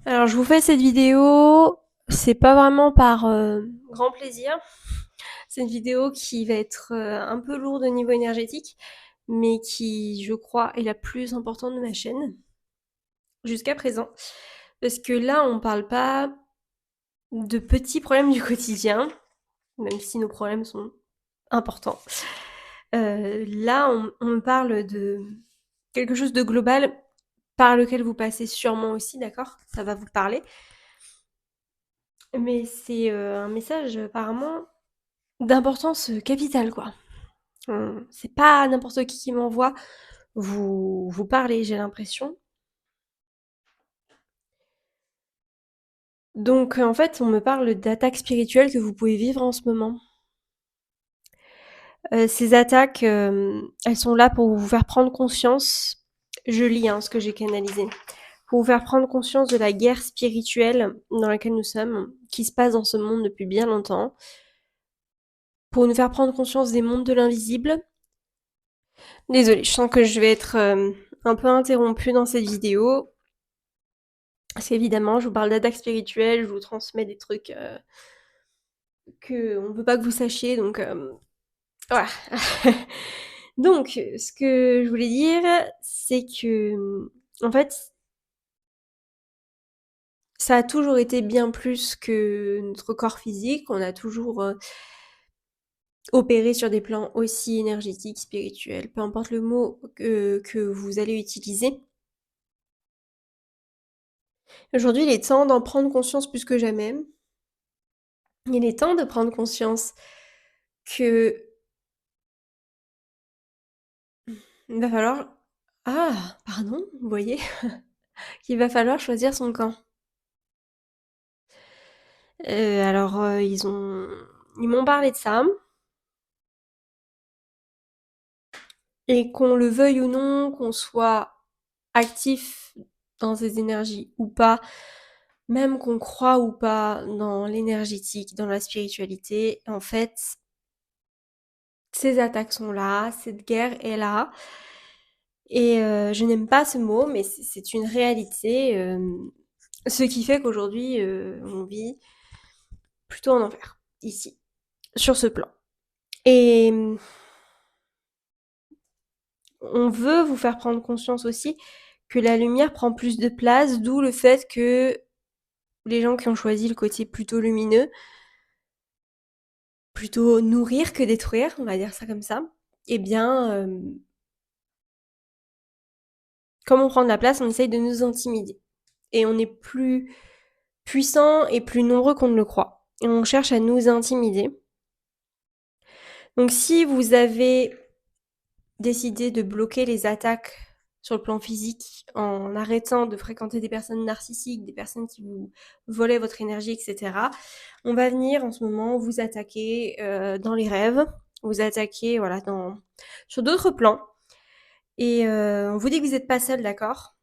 Alors je vous fais cette vidéo, c'est pas vraiment par grand plaisir. C'est une vidéo qui va être un peu lourde au niveau énergétique, mais qui, je crois, est la plus importante de ma chaîne jusqu'à présent. Parce que là, on parle pas de petits problèmes du quotidien, même si nos problèmes sont importants. Là, on parle de quelque chose de global par lequel vous passez sûrement aussi, d'accord? Ça va vous parler. Mais c'est un message apparemment d'importance capitale, quoi. C'est pas n'importe qui m'envoie vous parler, j'ai l'impression. Donc, en fait, on me parle d'attaques spirituelles que vous pouvez vivre en ce moment. Ces attaques, elles sont là pour vous faire prendre conscience, je lis, hein, ce que j'ai canalisé, pour vous faire prendre conscience de la guerre spirituelle dans laquelle nous sommes, qui se passe dans ce monde depuis bien longtemps, pour nous faire prendre conscience des mondes de l'invisible. Désolée, je sens que je vais être, un peu interrompue dans cette vidéo. Parce qu'évidemment, je vous parle d'attaques spirituelles, je vous transmets des trucs qu'on ne veut pas que vous sachiez, donc voilà. Donc, ce que je voulais dire, c'est que, en fait, ça a toujours été bien plus que notre corps physique. On a toujours opéré sur des plans aussi énergétiques, spirituels, peu importe le mot que vous allez utiliser. Aujourd'hui, il est temps d'en prendre conscience plus que jamais. Il est temps de prendre conscience que il va falloir ah! Pardon? Vous voyez? Qu'il va falloir choisir son camp. Alors, ils m'ont parlé de ça et qu'on le veuille ou non, qu'on soit actif dans ces énergies ou pas, même qu'on croit ou pas dans l'énergétique, dans la spiritualité, en fait, ces attaques sont là, cette guerre est là et je n'aime pas ce mot, mais c'est une réalité, ce qui fait qu'aujourd'hui, on vit plutôt en enfer, ici, sur ce plan. Et on veut vous faire prendre conscience aussi que la lumière prend plus de place, d'où le fait que les gens qui ont choisi le côté plutôt lumineux, plutôt nourrir que détruire, on va dire ça comme ça, eh bien, comme on prend de la place, on essaye de nous intimider. Et on est plus puissant et plus nombreux qu'on ne le croit. Et on cherche à nous intimider. Donc si vous avez décidé de bloquer les attaques sur le plan physique en arrêtant de fréquenter des personnes narcissiques, des personnes qui vous volaient votre énergie, etc., on va venir en ce moment vous attaquer dans les rêves, vous attaquer voilà, sur d'autres plans. Et on vous dit que vous n'êtes pas seul, d'accord?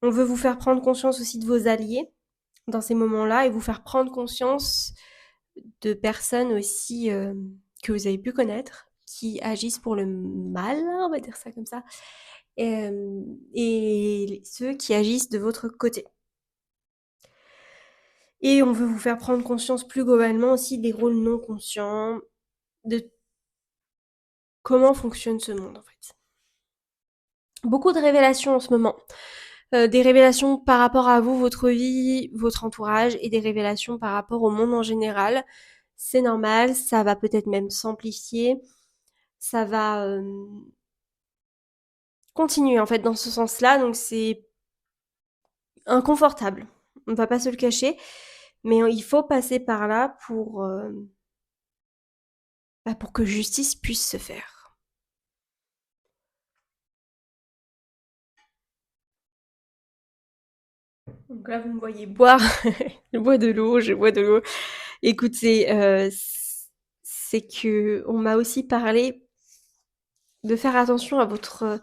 On veut vous faire prendre conscience aussi de vos alliés dans ces moments-là et vous faire prendre conscience de personnes aussi que vous avez pu connaître, qui agissent pour le mal, on va dire ça comme ça, et ceux qui agissent de votre côté. Et on veut vous faire prendre conscience plus globalement aussi des rôles non conscients, de comment fonctionne ce monde en fait. Beaucoup de révélations en ce moment. Des révélations par rapport à vous, votre vie, votre entourage, et des révélations par rapport au monde en général. C'est normal, ça va peut-être même s'amplifier, ça va continuer en fait dans ce sens-là, donc c'est inconfortable. On ne va pas se le cacher, mais il faut passer par là pour que justice puisse se faire. Donc là, vous me voyez boire, je bois de l'eau, je bois de l'eau. Écoutez, c'est que on m'a aussi parlé de faire attention à votre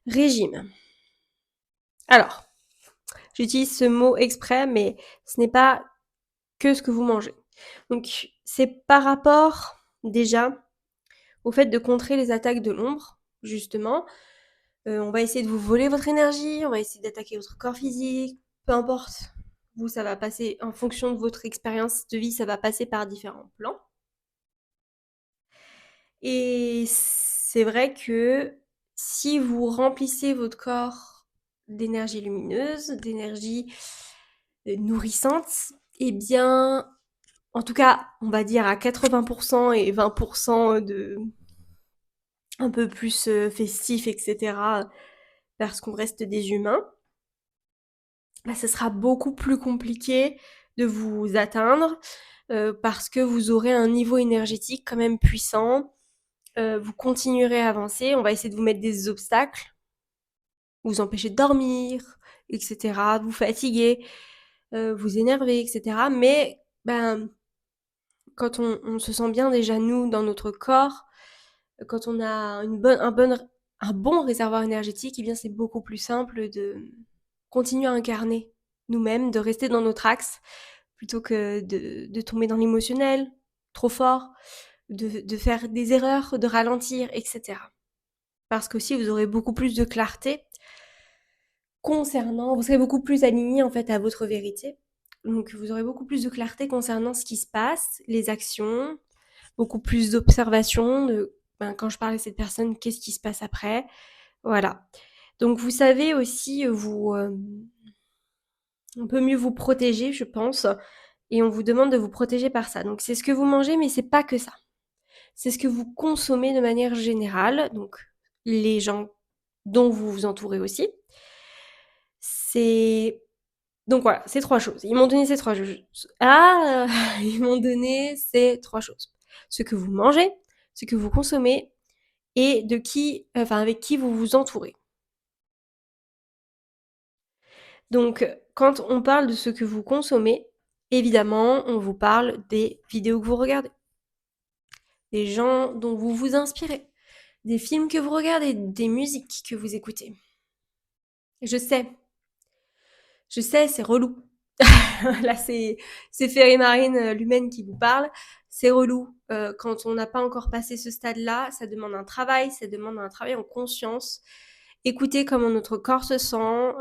régime. Alors, j'utilise ce mot exprès, mais ce n'est pas que ce que vous mangez. Donc, c'est par rapport déjà au fait de contrer les attaques de l'ombre, justement. On va essayer de vous voler votre énergie, on va essayer d'attaquer votre corps physique, peu importe vous, ça va passer en fonction de votre expérience de vie, ça va passer par différents plans. Et c'est vrai que si vous remplissez votre corps d'énergie lumineuse, d'énergie nourrissante, eh bien, en tout cas, on va dire à 80% et 20% de un peu plus festif, etc., parce qu'on reste des humains, bah, ce sera beaucoup plus compliqué de vous atteindre parce que vous aurez un niveau énergétique quand même puissant. Vous continuerez à avancer. On va essayer de vous mettre des obstacles, vous empêcher de dormir, etc., vous fatiguer, vous énerver, etc. Mais ben, quand on se sent bien déjà nous dans notre corps, quand on a un bon réservoir énergétique, eh bien c'est beaucoup plus simple de continuer à incarner nous-mêmes, de rester dans notre axe plutôt que de tomber dans l'émotionnel trop fort, de faire des erreurs, de ralentir, etc. Parce qu'aussi vous aurez beaucoup plus de clarté vous serez beaucoup plus aligné en fait à votre vérité. Donc vous aurez beaucoup plus de clarté concernant ce qui se passe, les actions, beaucoup plus d'observation de quand je parle à cette personne, qu'est-ce qui se passe après. Voilà. Donc vous savez aussi on peut mieux vous protéger, je pense, et on vous demande de vous protéger par ça. Donc c'est ce que vous mangez, mais c'est pas que ça. C'est ce que vous consommez de manière générale, donc les gens dont vous vous entourez aussi. C'est donc voilà, ces 3 choses. Ils m'ont donné ces 3 choses. Ah! Ils m'ont donné ces 3 choses. Ce que vous mangez, ce que vous consommez et de qui enfin avec qui vous vous entourez. Donc quand on parle de ce que vous consommez, évidemment, on vous parle des vidéos que vous regardez, des gens dont vous vous inspirez, des films que vous regardez, des musiques que vous écoutez. Je sais, c'est relou. Là, c'est Ferry Marine, l'humaine qui vous parle. C'est relou. Quand on n'a pas encore passé ce stade-là, ça demande un travail en conscience. Écouter comment notre corps se sent.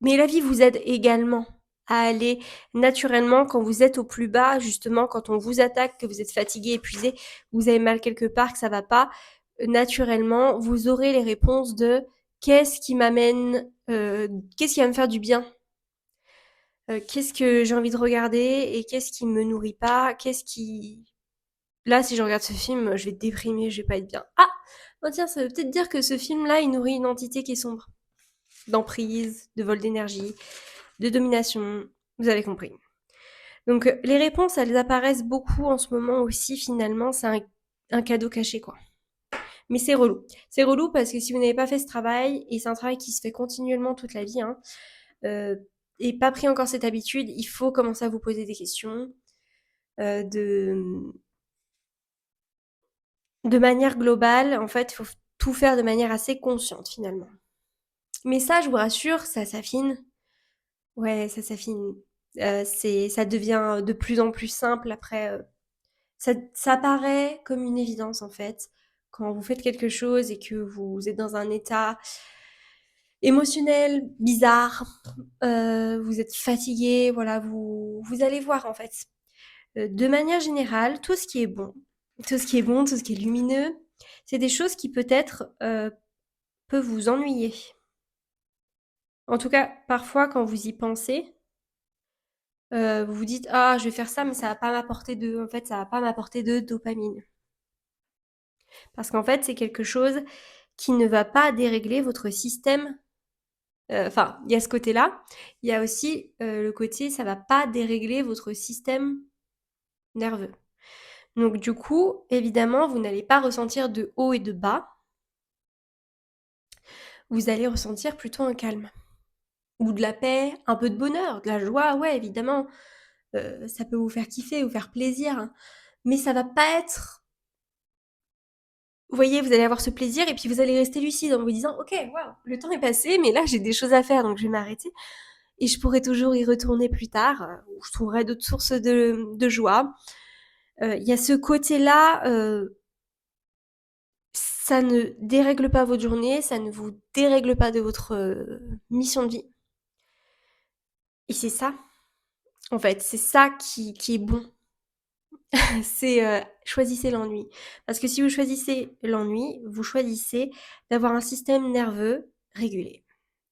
Mais la vie vous aide également à aller naturellement quand vous êtes au plus bas, justement, quand on vous attaque, que vous êtes fatigué, épuisé, vous avez mal quelque part, que ça va pas. Naturellement, vous aurez les réponses de qu'est-ce qui m'amène, qu'est-ce qui va me faire du bien, qu'est-ce que j'ai envie de regarder et qu'est-ce qui me nourrit pas, qu'est-ce qui... Là, si je regarde ce film, je vais être déprimée, je vais pas être bien. Ah, oh tiens, ça veut peut-être dire que ce film-là, il nourrit une entité qui est sombre. D'emprise, de vol d'énergie, de domination, vous avez compris. Donc les réponses, elles apparaissent beaucoup en ce moment aussi, finalement, c'est un cadeau caché, quoi. Mais c'est relou. C'est relou parce que si vous n'avez pas fait ce travail, et c'est un travail qui se fait continuellement toute la vie, hein, euh, et pas pris encore cette habitude, il faut commencer à vous poser des questions de manière globale. En fait, il faut tout faire de manière assez consciente finalement. Mais ça, je vous rassure, ça s'affine. Ouais, ça s'affine. Ça devient de plus en plus simple après. Ça paraît comme une évidence en fait. Quand vous faites quelque chose et que vous êtes dans un état émotionnel bizarre, vous êtes fatigué, voilà, vous allez voir en fait. De manière générale, tout ce qui est bon, tout ce qui est bon, tout ce qui est lumineux, c'est des choses qui peut-être peuvent vous ennuyer. En tout cas, parfois quand vous y pensez, vous vous dites ah je vais faire ça mais ça va pas m'apporter en fait ça va pas m'apporter de dopamine. Parce qu'en fait c'est quelque chose qui ne va pas dérégler votre système. Enfin, il y a ce côté-là. Il y a aussi le côté ça va pas dérégler votre système nerveux. Donc du coup, évidemment, vous n'allez pas ressentir de haut et de bas. Vous allez ressentir plutôt un calme ou de la paix, un peu de bonheur, de la joie, ouais, évidemment. Ça peut vous faire kiffer, vous faire plaisir, hein. Mais ça va pas être... Vous voyez, vous allez avoir ce plaisir et puis vous allez rester lucide en vous disant « Ok, waouh, le temps est passé, mais là j'ai des choses à faire, donc je vais m'arrêter. Et je pourrai toujours y retourner plus tard, où je trouverai d'autres sources de joie. » Il y a ce côté-là, ça ne dérègle pas votre journée, ça ne vous dérègle pas de votre mission de vie. Et c'est ça, en fait, c'est ça qui est bon. C'est, choisissez l'ennui. Parce que si vous choisissez l'ennui, vous choisissez d'avoir un système nerveux régulé.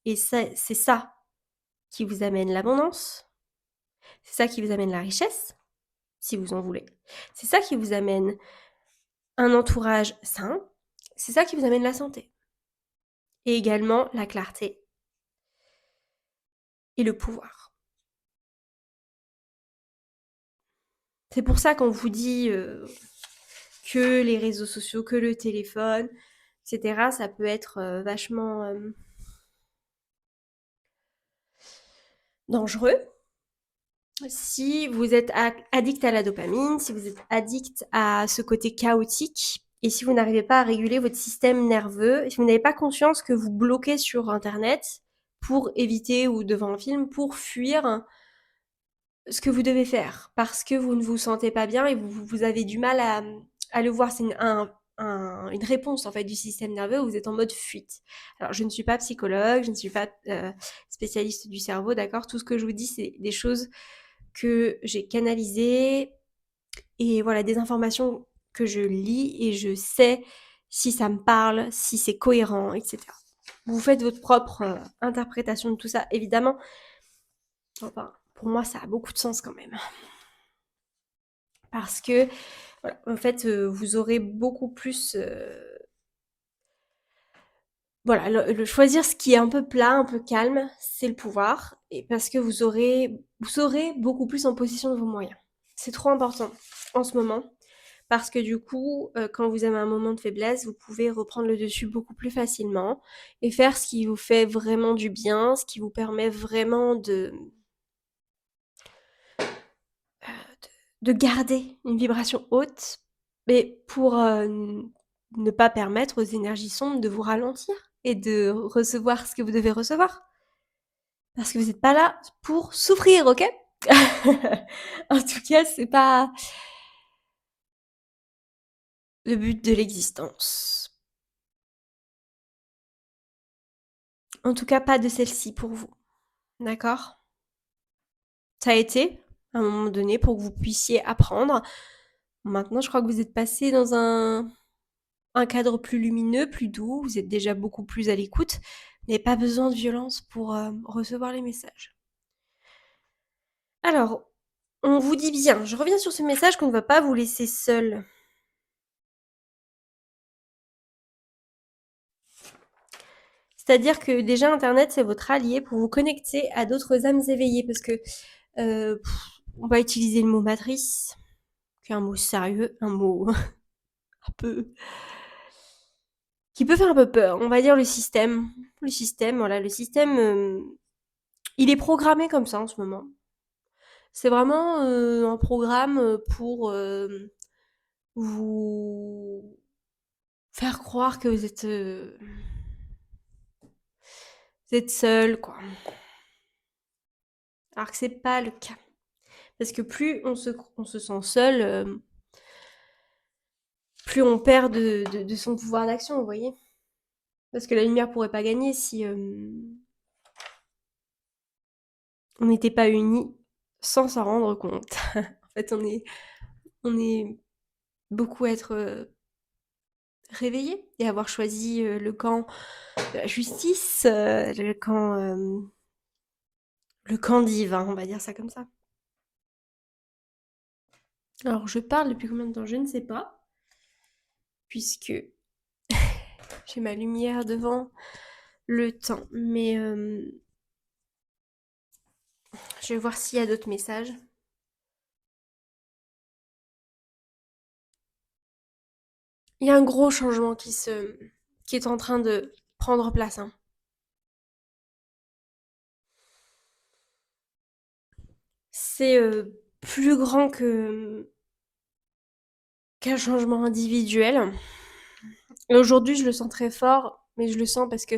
Et c'est ça qui vous amène l'abondance, c'est ça qui vous amène la richesse, si vous en voulez. C'est ça qui vous amène un entourage sain, c'est ça qui vous amène la santé. Et également la clarté et le pouvoir. C'est pour ça qu'on vous dit que les réseaux sociaux, que le téléphone, etc., ça peut être vachement dangereux si vous êtes addict à la dopamine, si vous êtes addict à ce côté chaotique, et si vous n'arrivez pas à réguler votre système nerveux, si vous n'avez pas conscience que vous bloquez sur Internet pour éviter ou devant un film, pour fuir ce que vous devez faire, parce que vous ne vous sentez pas bien et vous avez du mal à le voir. C'est une réponse en fait du système nerveux où vous êtes en mode fuite. Alors je ne suis pas psychologue, je ne suis pas spécialiste du cerveau, d'accord. Tout ce que je vous dis, c'est des choses que j'ai canalisées et voilà, des informations que je lis et je sais si ça me parle, si c'est cohérent, etc. Vous faites votre propre interprétation de tout ça, évidemment. Enfin, pour moi, ça a beaucoup de sens quand même. Parce que, voilà, en fait, vous aurez beaucoup plus... voilà, le choisir ce qui est un peu plat, un peu calme, c'est le pouvoir. Et parce que vous serez beaucoup plus en possession de vos moyens. C'est trop important en ce moment. Parce que du coup, quand vous avez un moment de faiblesse, vous pouvez reprendre le dessus beaucoup plus facilement et faire ce qui vous fait vraiment du bien, ce qui vous permet vraiment de garder une vibration haute, mais pour ne pas permettre aux énergies sombres de vous ralentir et de recevoir ce que vous devez recevoir. Parce que vous n'êtes pas là pour souffrir, ok? En tout cas, c'est pas le but de l'existence. En tout cas, pas de celle-ci pour vous. D'accord? Ça a été, à un moment donné, pour que vous puissiez apprendre. Maintenant, je crois que vous êtes passé dans un cadre plus lumineux, plus doux, vous êtes déjà beaucoup plus à l'écoute. Vous n'avez pas besoin de violence pour recevoir les messages. Alors, on vous dit bien, je reviens sur ce message qu'on ne va pas vous laisser seul. C'est-à-dire que déjà Internet, c'est votre allié pour vous connecter à d'autres âmes éveillées, parce que on va utiliser le mot matrice, qui est un mot sérieux, un mot un peu qui peut faire un peu peur. On va dire le système. Le système, voilà, le système, il est programmé comme ça en ce moment. C'est vraiment un programme pour vous faire croire que vous êtes seul, quoi. Alors que c'est pas le cas. Parce que plus on se sent seul, plus on perd de son pouvoir d'action, vous voyez. Parce que la lumière pourrait pas gagner si on n'était pas unis sans s'en rendre compte. En fait, on est beaucoup à être réveillé et avoir choisi le camp de la justice, le camp divin, on va dire ça comme ça. Alors, je parle depuis combien de temps? Je ne sais pas, puisque j'ai ma lumière devant le temps. Mais je vais voir s'il y a d'autres messages. Il y a un gros changement qui est en train de prendre place, hein. C'est plus grand qu'un changement individuel. Et aujourd'hui, je le sens très fort, mais je le sens parce que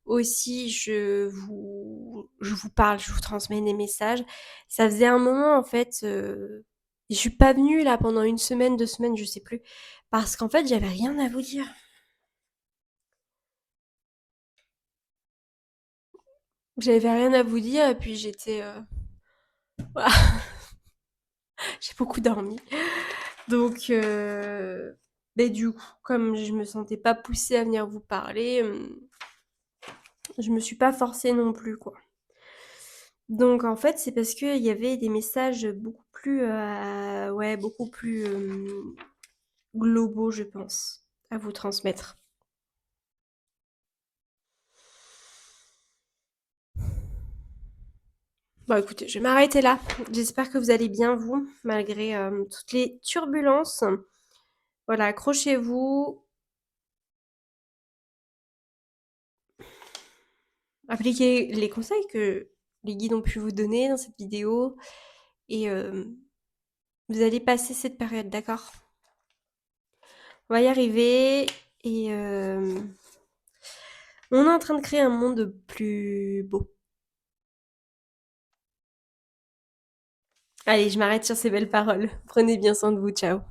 aussi je vous parle, je vous transmets des messages. Ça faisait un moment en fait, je suis pas venue là pendant une semaine, 2 semaines, je sais plus, parce qu'en fait, j'avais rien à vous dire. J'avais rien à vous dire et puis j'étais Voilà. J'ai beaucoup dormi. Donc, du coup, comme je me sentais pas poussée à venir vous parler, je me suis pas forcée non plus, quoi. Donc en fait, c'est parce qu'il y avait des messages beaucoup plus, ouais, beaucoup plus globaux, je pense, à vous transmettre. Bon, écoutez, je vais m'arrêter là. J'espère que vous allez bien, vous, malgré toutes les turbulences. Voilà, accrochez-vous, appliquez les conseils que les guides ont pu vous donner dans cette vidéo et vous allez passer cette période, d'accord? On va y arriver et on est en train de créer un monde plus beau. Allez, je m'arrête sur ces belles paroles. Prenez bien soin de vous, ciao.